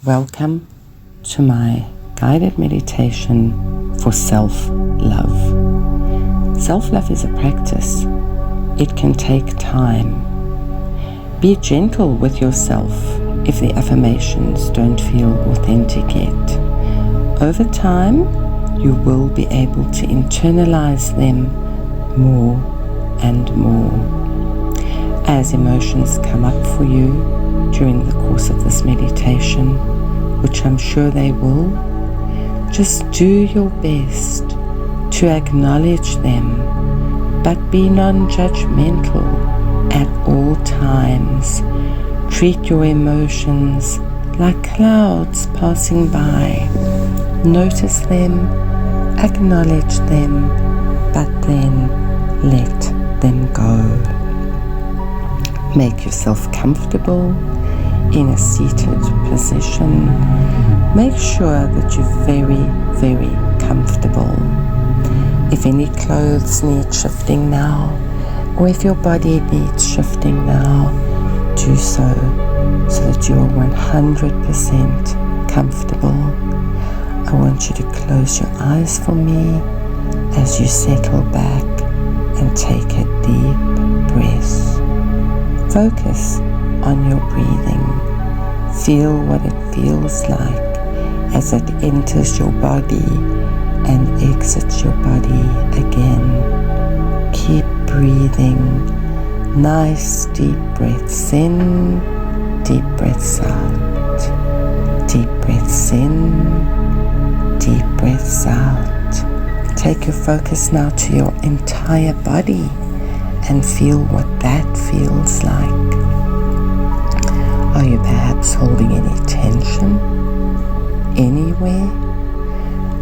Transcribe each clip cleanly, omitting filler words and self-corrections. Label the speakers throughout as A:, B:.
A: Welcome to my guided meditation for self-love. Self-love is a practice. It can take time. Be gentle with yourself if the affirmations don't feel authentic yet. Over time, you will be able to internalize them more and more. As emotions come up for you during the course of this meditation, which I'm sure they will, just do your best to acknowledge them, but be non-judgmental at all times. Treat your emotions like clouds passing by. Notice them, acknowledge them, but then let them go. Make yourself comfortable in a seated position. Make sure that you're very, very comfortable. If any clothes need shifting now, or if your body needs shifting now, do so that you are 100% comfortable. I want you to close your eyes for me as you settle back and take a deep breath. Focus on your breathing. Feel what it feels like as it enters your body and exits your body again. Keep breathing. Nice deep breaths in, deep breaths out. Deep breaths in, deep breaths out. Take your focus now to your entire body and feel what that feels like. Are you perhaps holding any tension anywhere?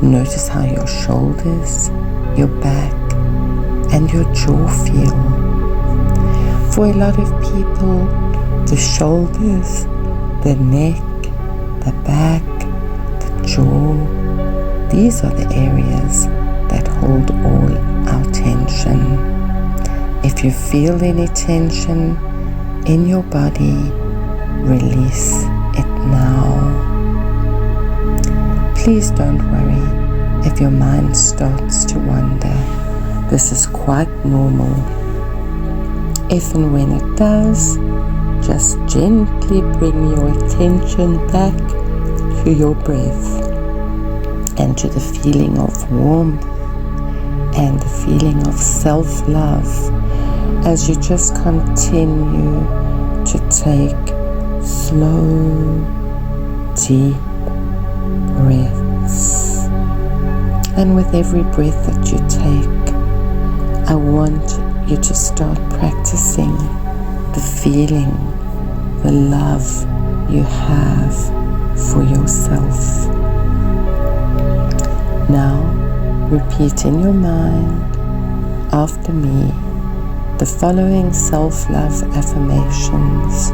A: Notice how your shoulders, your back, and your jaw feel. For a lot of people, the shoulders, the neck, the back, the jaw, these are the areas that hold all our tension. If you feel any tension in your body, release it now. Please don't worry if your mind starts to wander. This is quite normal. If and when it does, just gently bring your attention back to your breath and to the feeling of warmth and the feeling of self-love as you just continue to take slow, deep breaths. And with every breath that you take, I want you to start practicing the feeling, the love you have for yourself. Now, repeat in your mind after me the following self-love affirmations.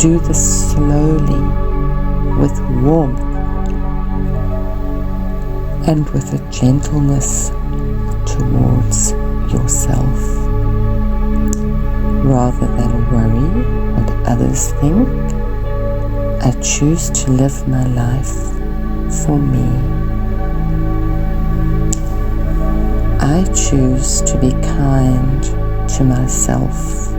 A: Do this slowly, with warmth, and with a gentleness towards yourself. Rather than worry what others think, I choose to live my life for me. I choose to be kind to myself.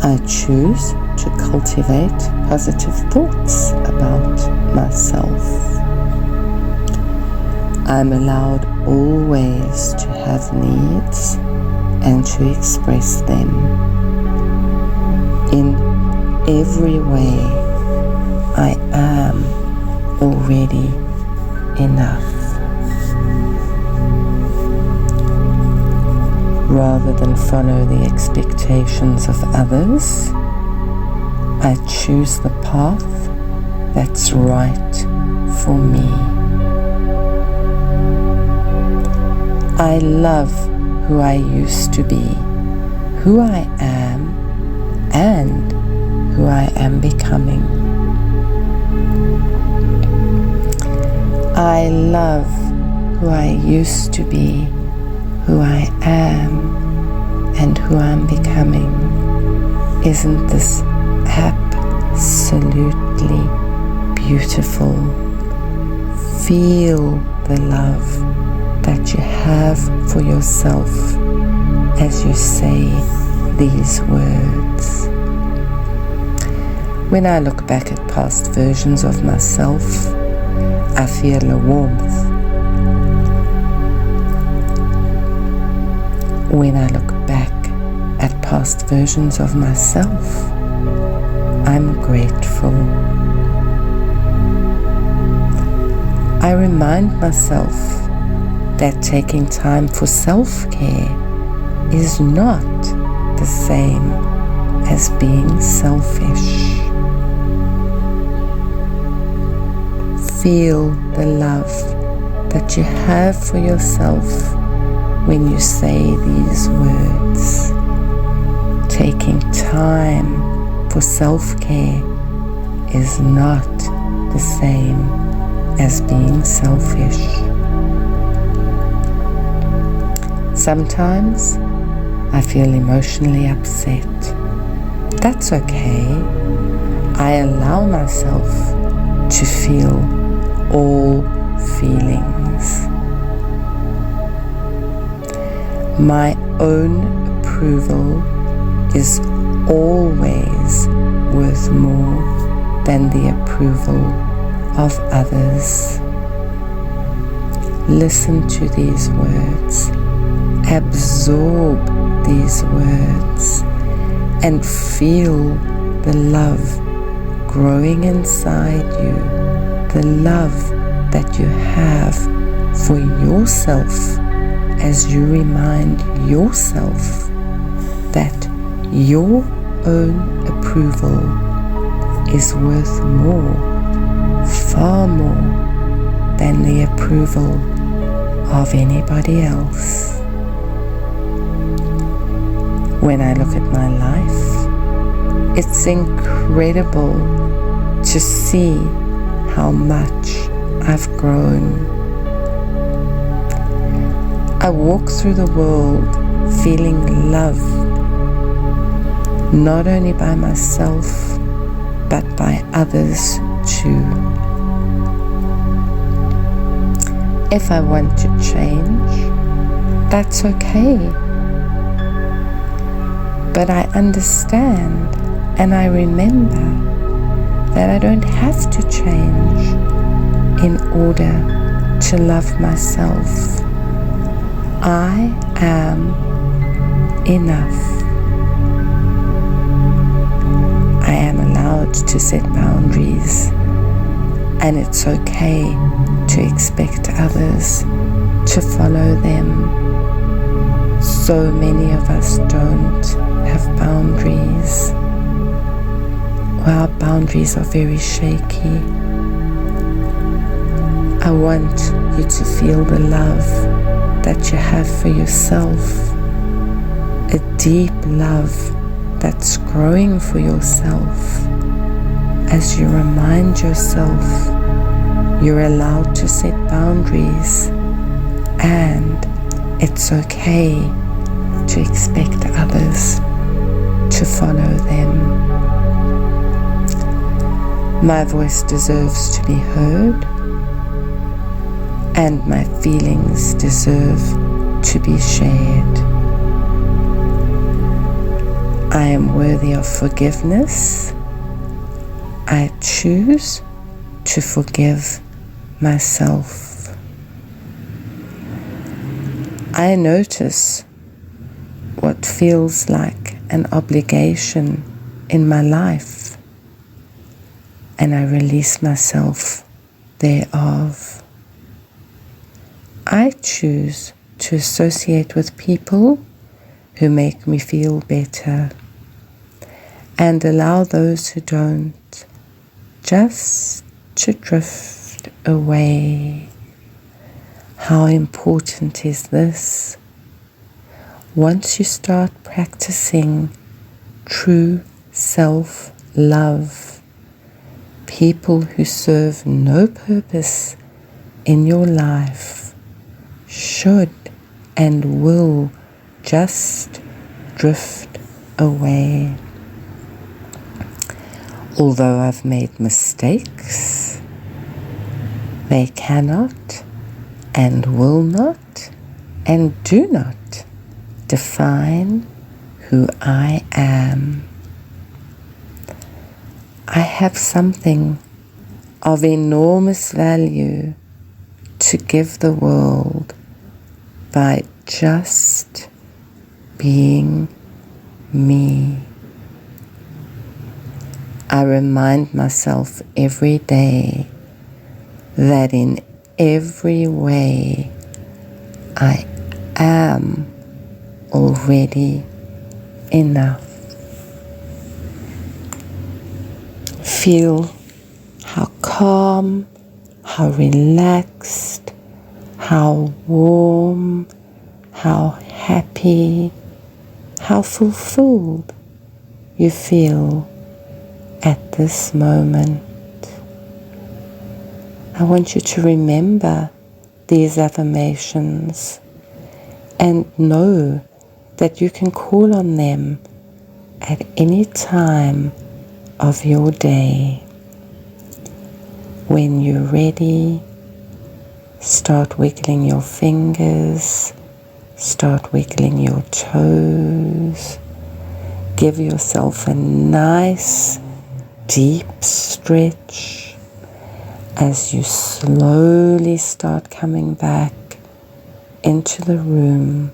A: I choose to cultivate positive thoughts about myself. I'm allowed always to have needs and to express them. In every way, I am already enough. Rather than follow the expectations of others, I choose the path that's right for me. I love who I used to be, who I am, and who I am becoming. I love who I used to be, who I am, and who I'm becoming. Isn't this app absolutely beautiful. Feel the love that you have for yourself as you say these words. When I look back at past versions of myself, I feel a warmth. When I look back at past versions of myself, I'm grateful. I remind myself that taking time for self-care is not the same as being selfish. Feel the love that you have for yourself when you say these words. Taking time for self-care is not the same as being selfish. Sometimes I feel emotionally upset. That's okay. I allow myself to feel all feelings. My own approval is always worth more than the approval of others. Listen to these words, absorb these words, and feel the love growing inside you, the love that you have for yourself as you remind yourself that your own approval is worth more, far more than the approval of anybody else. When I look at my life, it's incredible to see how much I've grown. I walk through the world feeling loved, not only by myself, but by others too. If I want to change, that's okay. But I understand and I remember that I don't have to change in order to love myself. I am enough. I am allowed to set boundaries, and it's okay to expect others to follow them. So many of us don't have boundaries, or our boundaries are very shaky. I want you to feel the love that you have for yourself, a deep love that's growing for yourself. As you remind yourself, you're allowed to set boundaries, and it's okay to expect others to follow them. My voice deserves to be heard, and my feelings deserve to be shared. I am worthy of forgiveness. I choose to forgive myself. I notice what feels like an obligation in my life, and I release myself thereof. I choose to associate with people who make me feel better, and allow those who don't just to drift away. How important is this? Once you start practicing true self-love, people who serve no purpose in your life should and will just drift away. Although I've made mistakes, they cannot and will not and do not define who I am. I have something of enormous value to give the world by just being me. I remind myself every day that in every way I am already enough. Feel how calm, how relaxed, how warm, how happy, how fulfilled you feel at this moment. I want you to remember these affirmations and know that you can call on them at any time of your day. When you're ready, start wiggling your fingers, start wiggling your toes. Give yourself a nice deep stretch as you slowly start coming back into the room.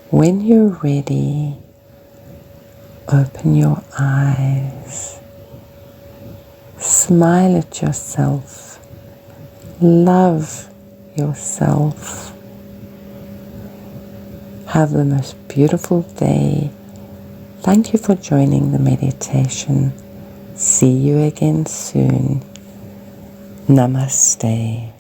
A: When you're ready, open your eyes. Smile at yourself. Love yourself. Have the most beautiful day. Thank you for joining the meditation. See you again soon. Namaste.